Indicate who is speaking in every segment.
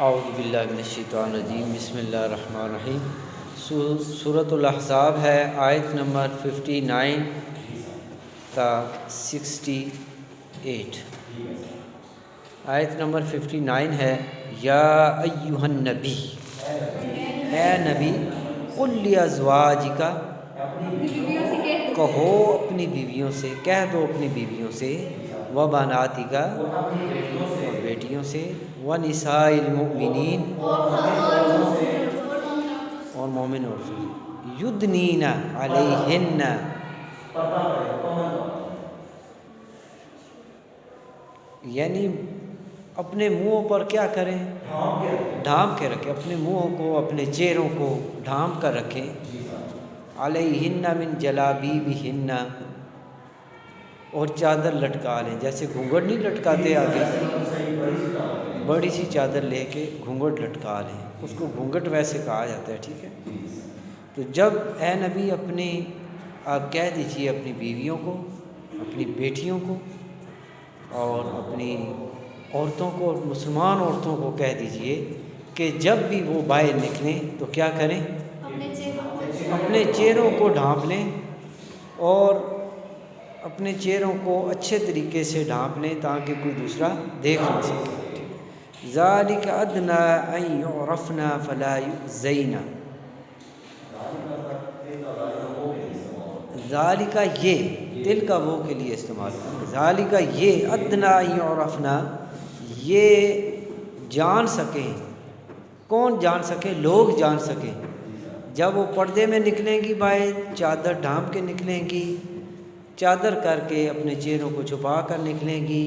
Speaker 1: اعوذ باللہ من الشیطان الرجیم، بسم اللہ الرحمن الرحیم۔ سورۃ الاحزاب ہے، آیت نمبر 59 تا 68۔ آیت نمبر 59 ہے، یا ایھا النبی، اے نبی، قل لازواجک، کہو اپنی بیویوں سے، کہہ دو اپنی بیویوں سے، و بناتک، اور بیٹیوں سے، و نساء المؤمنین، اور مومن عورتوں سے، یدنین علیہن، یعنی اپنے منہوں پر کیا کریں، ڈھانپ کے رکھیں، اپنے منہوں کو، اپنے چہروں کو ڈھانپ کر رکھیں، علیہن من جلابیبہن، اور چادر لٹکا لیں، جیسے گھونگھٹ نہیں لٹکاتے آگے، بڑی سی چادر لے کے گھونگھٹ لٹکا لیں، اس کو گھونگھٹ ویسے کہا جاتا ہے، ٹھیک ہے۔ تو جب اے نبی آپ کہہ دیجئے اپنی بیویوں کو، اپنی بیٹیوں کو، اور اپنی عورتوں کو، مسلمان عورتوں کو کہہ دیجئے کہ جب بھی وہ باہر نکلیں تو کیا کریں، اپنے چہروں کو ڈھانپ لیں، اور اپنے چہروں کو اچھے طریقے سے ڈھانپ لیں تاکہ کوئی دوسرا دیکھ نہ سکے۔ ذالک ادنی ان یعرفن فلا یؤذین، ذالک یہ، تل کا وہ کے لیے استعمال کریں، ذالک یہ، ادنی ان یعرفن، یہ جان سکیں، کون جان سکے، لوگ جان سکیں، جب وہ پردے میں نکلیں گی باہر، چادر ڈھانپ کے نکلیں گی، چادر کر کے اپنے چہروں کو چھپا کر نکلیں گی،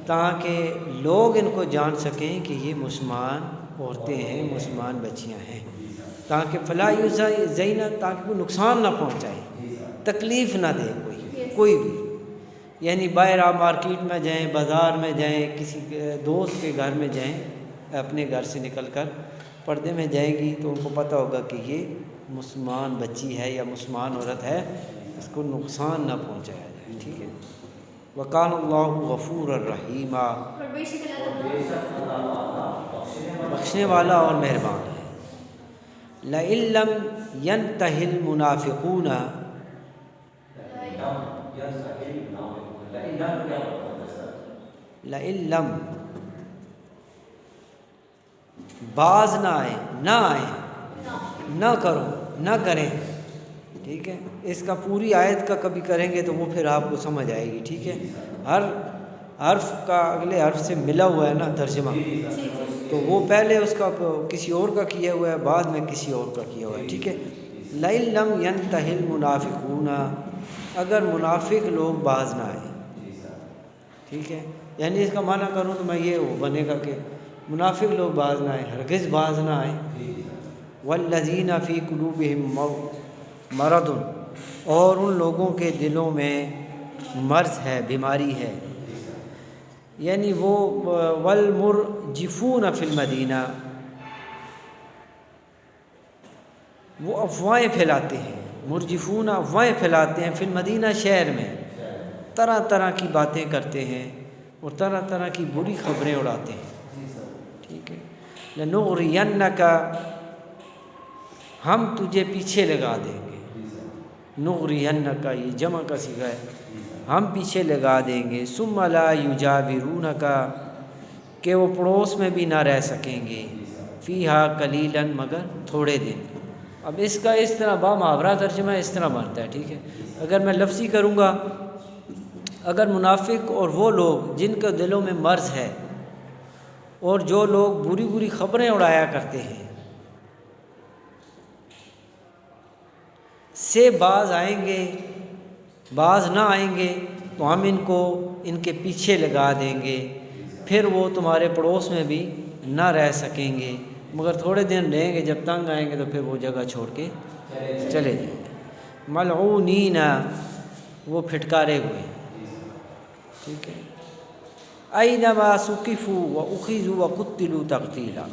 Speaker 1: تاکہ لوگ ان کو جان سکیں کہ یہ مسلمان عورتیں ہیں، مسلمان بچیاں ہیں، تاکہ فلا یؤذین، تاکہ کوئی نقصان نہ پہنچائے، تکلیف نہ دے کوئی بھی، یعنی باہر آپ مارکیٹ میں جائیں، بازار میں جائیں، کسی دوست کے گھر میں جائیں، اپنے گھر سے نکل کر پردے میں جائیں گی تو ان کو پتہ ہوگا کہ یہ مسلمان بچی ہے یا مسلمان عورت ہے، اس کو نقصان نہ پہنچایا جائے، ٹھیک ہے۔ وَقَانَ اللَّهُ غَفُورًا رَحِيمًا، بخشنے والا اور مہربان ہے۔ لَئِن لَّمْ يَنْتَهِ الْمُنَافِقُونَ، لَئِن لَّمْ، باز نہ آئیں، نہ کرو، نہ کریں، ٹھیک ہے۔ اس کا پوری آیت کا کبھی کریں گے تو وہ پھر آپ کو سمجھ آئے گی، ٹھیک ہے۔ ہر حرف کا اگلے حرف سے ملا ہوا ہے نا ترجمہ، تو وہ پہلے اس کا کسی اور کا کیا ہوا ہے، بعد میں کسی اور کا کیا ہوا ہے، ٹھیک ہے۔ لَئِن لَّمْ يَنْتَهِ الْمُنَافِقُونَ، اگر منافق لوگ باز نہ آئیں، ٹھیک ہے، یعنی اس کا معنی کروں تو میں یہ بنے گا کہ منافق لوگ باز نہ آئیں، ہرگز باز نہ آئیں۔ وَالَّذِينَ فِي قُلُوبِهِم مَرَضٌ، اور ان لوگوں کے دلوں میں مرض ہے، بیماری ہے، یعنی وہ وَالْمُرْجِفُونَ فِي الْمَدِینَہ، وہ افواہیں پھیلاتے ہیں، مرجفون افواہیں پھیلاتے ہیں، فی المدینہ، شہر میں طرح طرح کی باتیں کرتے ہیں اور طرح طرح کی بری خبریں اڑاتے ہیں، ٹھیک ہے۔ لَنُغْرِيَنَّكَ، ہم تجھے پیچھے لگا دیں گے، نغرینک، یہ جمع کا صیغہ ہے، ہم پیچھے لگا دیں گے، ثم لا یجاورونک، کہ وہ پڑوس میں بھی نہ رہ سکیں گے، فیہا قلیلا، مگر تھوڑے دن۔ اب اس کا اس طرح محاورہ ترجمہ اس طرح بنتا ہے، ٹھیک ہے۔ اگر میں لفظی کروں گا، اگر منافق اور وہ لوگ جن کے دلوں میں مرض ہے اور جو لوگ بری بری خبریں اڑایا کرتے ہیں سے باز آئیں گے، باز نہ آئیں گے تو ہم ان کو ان کے پیچھے لگا دیں گے، پھر وہ تمہارے پڑوس میں بھی نہ رہ سکیں گے، مگر تھوڑے دن رہیں گے، جب تنگ آئیں گے تو پھر وہ جگہ چھوڑ کے چلے جائیں گے۔ ملعونین، وہ پھٹکارے ہوئے، ٹھیک ہے۔ اینما ثقفوا واخذوا وقتلوا تقتیلا،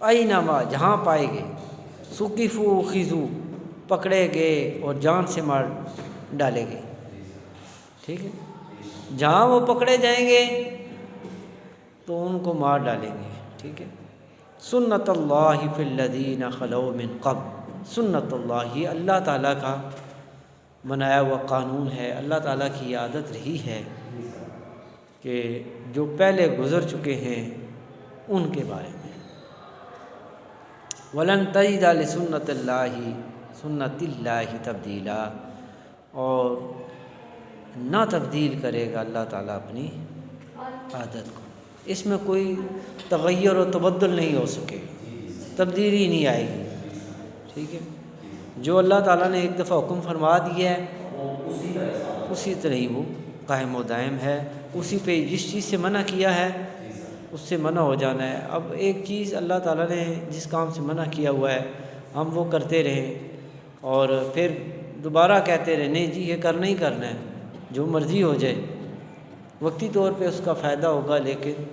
Speaker 1: اینما، جہاں پائے گئے، ثقفوا اخذوا، پکڑے گئے اور جان سے مار ڈالے گئے، ٹھیک ہے۔ جہاں وہ پکڑے جائیں گے تو ان کو مار ڈالیں گے، ٹھیک ہے۔ سنت اللہ فی الذین خلو من قبل، سنت اللہ، یہ اللہ تعالیٰ کا بنایا ہوا قانون ہے، اللہ تعالیٰ کی عادت رہی ہے کہ جو پہلے گزر چکے ہیں ان کے بارے میں، وَلَن تَجِدَ لِسُنَّتِ اللَّهِ سُنَّتِ اللَّهِ تبدیلا، اور نہ تبدیل کرے گا اللہ تعالیٰ اپنی عادت کو، اس میں کوئی تغیر و تبدل نہیں ہو سکے، تبدیلی نہیں آئے گی، ٹھیک ہے۔ جو اللہ تعالیٰ نے ایک دفعہ حکم فرما دیا ہے اسی طرح ہی وہ قائم و دائم ہے، اسی پہ جس چیز سے منع کیا ہے اس سے منع ہو جانا ہے۔ اب ایک چیز اللہ تعالیٰ نے جس کام سے منع کیا ہوا ہے ہم وہ کرتے رہیں اور پھر دوبارہ کہتے رہے نہیں جی یہ کرنا ہی کرنا ہے، جو مرضی ہو جائے، وقتی طور پہ اس کا فائدہ ہوگا لیکن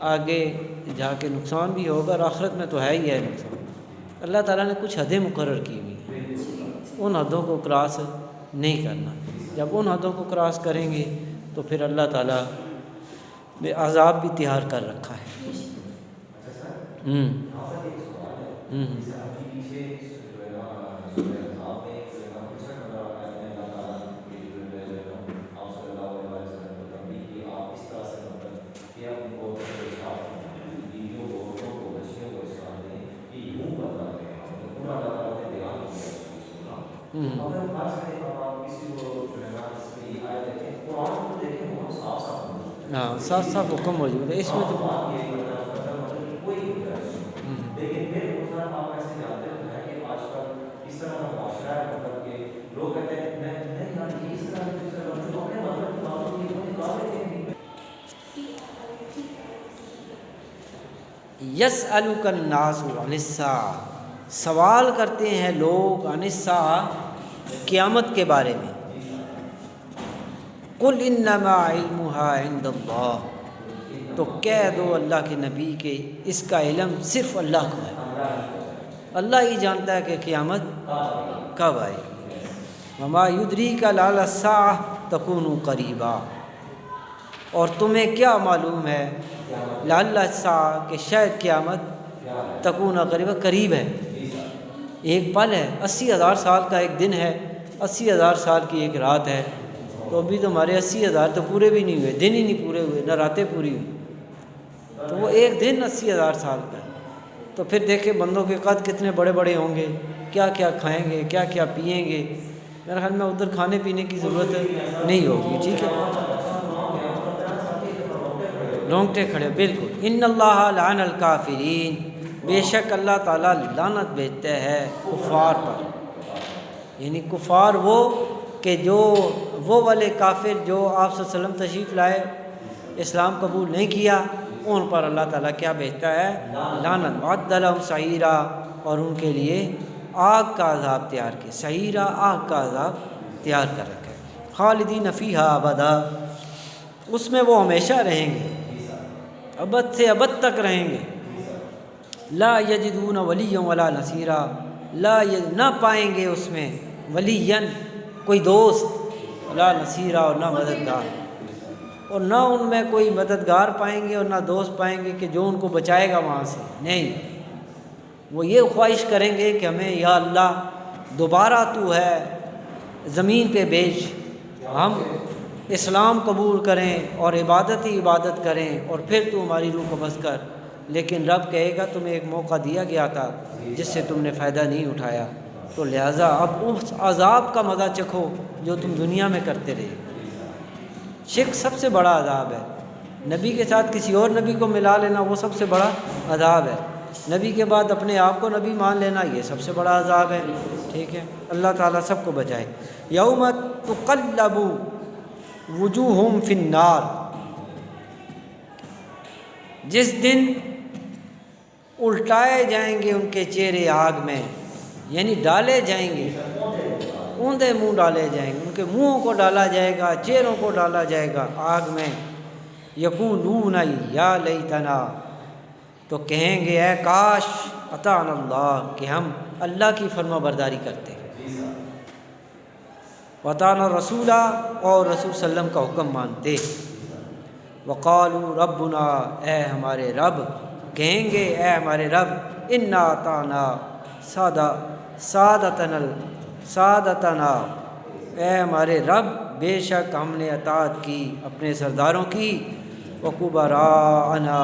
Speaker 1: آگے جا کے نقصان بھی ہوگا، اور آخرت میں تو ہے ہی ہے نقصان۔ اللہ تعالیٰ نے کچھ حدیں مقرر کی ہوئی ہیں، ان حدوں کو کراس نہیں کرنا، جب ان حدوں کو کراس کریں گے تو پھر اللہ تعالیٰ نے عذاب بھی تیار کر رکھا ہے۔ ہاں صاف صاف حکم موجود ہے اس میں تو۔ یسألک الناس عن الساعہ، سوال کرتے ہیں لوگ عن الساعہ، قیامت کے بارے میں۔ قل انما علمها عند اللہ، تو کہہ دو اللہ کے نبی کے اس کا علم صرف اللہ کو ہے، اللہ ہی جانتا ہے کہ قیامت کب آئے گی۔ وما یدریک لعل الساعہ تکون قریبا، اور تمہیں کیا معلوم ہے لعل الساعہ کہ شاید قیامت تکون قریبا، قریب ہے، ایک پل ہے، 80,000 سال کا ایک دن ہے، 80,000 سال کی ایک رات ہے، تو ابھی تو ہمارے 80,000 تو پورے بھی نہیں ہوئے، دن ہی نہیں پورے ہوئے، نہ راتیں پوری ہوئی، تو وہ ایک دن 80,000 سال کا ہے۔ تو پھر دیکھیں بندوں کے قد کتنے بڑے بڑے ہوں گے، کیا کیا کھائیں گے، کیا کیا پئیں گے، میرے خیال میں ادھر کھانے پینے کی ضرورت نہیں ہوگی، ٹھیک ہے، رونگٹے کھڑے، بالکل۔ ان اللہ لعن الکافرین، بے شک اللہ تعالیٰ لعنت بھیجتا ہے کفار پر، یعنی کفار وہ کہ جو وہ والے کافر جو آپ صلی اللہ علیہ وسلم تشریف لائے اسلام قبول نہیں کیا، ان پر اللہ تعالیٰ کیا بھیجتا ہے؟ لعنت۔ وَأَعَدَّ لَهُمْ سَعِيرًا، اور ان کے لیے آگ کا عذاب تیار کیا، سعیرہ آگ کا عذاب تیار کر رکھا ہے، خالدین فیہا ابدا، اس میں وہ ہمیشہ رہیں گے، ابد سے ابد تک رہیں گے۔ لا یجدون ولیا ولا نصیرا، نہ پائیں گے اس میں ولیًا کوئی دوست، ولا نصیرا، اور نہ مددگار، اور نہ ان میں کوئی مددگار پائیں گے اور نہ دوست پائیں گے کہ جو ان کو بچائے گا وہاں سے، نہیں، وہ یہ خواہش کریں گے کہ ہمیں یا اللہ دوبارہ تو ہے زمین پہ بھیج، ہم اسلام قبول کریں اور عبادت ہی عبادت کریں اور پھر تو ہماری روح قبض کر، لیکن رب کہے گا تمہیں ایک موقع دیا گیا تھا جس سے تم نے فائدہ نہیں اٹھایا، تو لہٰذا اب اس عذاب کا مزہ چکھو جو تم دنیا میں کرتے رہے۔ شرک سب سے بڑا عذاب ہے، نبی کے ساتھ کسی اور نبی کو ملا لینا وہ سب سے بڑا عذاب ہے، نبی کے بعد اپنے آپ کو نبی مان لینا یہ سب سے بڑا عذاب ہے، ٹھیک ہے، اللہ تعالیٰ سب کو بچائے۔ یوم تقلب وجوہہم فی النار، جس دن الٹائے جائیں گے ان کے چہرے آگ میں، یعنی ڈالے جائیں گے، اوندے منہ ڈالے جائیں گے، ان کے منہوں کو ڈالا جائے گا، چہروں کو ڈالا جائے گا آگ میں۔ یقولون یا لیتنا، تو کہیں گے اے کاش اطعنا اللہ، کہ ہم اللہ کی فرما برداری کرتے، وَأَطَعْنَا الرَّسُولَ، اور رسول صلی اللہ علیہ وسلم کا حکم مانتے، وقالوا ربنا، اے ہمارے رب، کہیں گے اے ہمارے رب انا اطعنا سادتنا، اے ہمارے رب بے شک ہم نے اطاعت کی اپنے سرداروں کی، وکبراءنا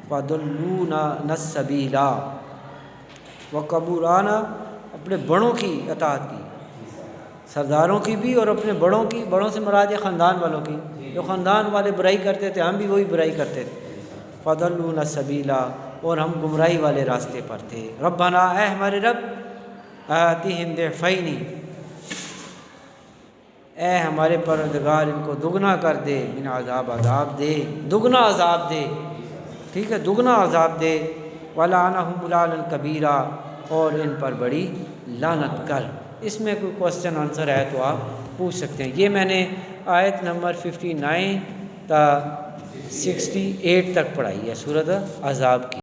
Speaker 1: فضلونا السبیلا، وکبراءنا اپنے بڑوں کی اطاعت کی، سرداروں کی بھی اور اپنے بڑوں کی، بڑوں سے مراد ہے خاندان والوں کی، جو خاندان والے برائی کرتے تھے ہم بھی وہی برائی کرتے تھے، فضلونا السبیلا اور ہم گمراہی والے راستے پر تھے۔ ربنا اے ہمارے رب آتِہِم ضِعْفَیْنِ، اے ہمارے پروردگار ان کو دگنا کر دے، من عذاب دے، دگنا عذاب دے، ٹھیک ہے، دگنا عذاب دے، وَلَعْنَهُمْ لَعْنًا کبیرہ اور ان پر بڑی لعنت کر۔ اس میں کوئی کوسچن آنسر ہے تو آپ پوچھ سکتے ہیں۔ یہ میں نے آیت نمبر 59 تا 68 تک پڑھائی ہے سورۃ احزاب کی۔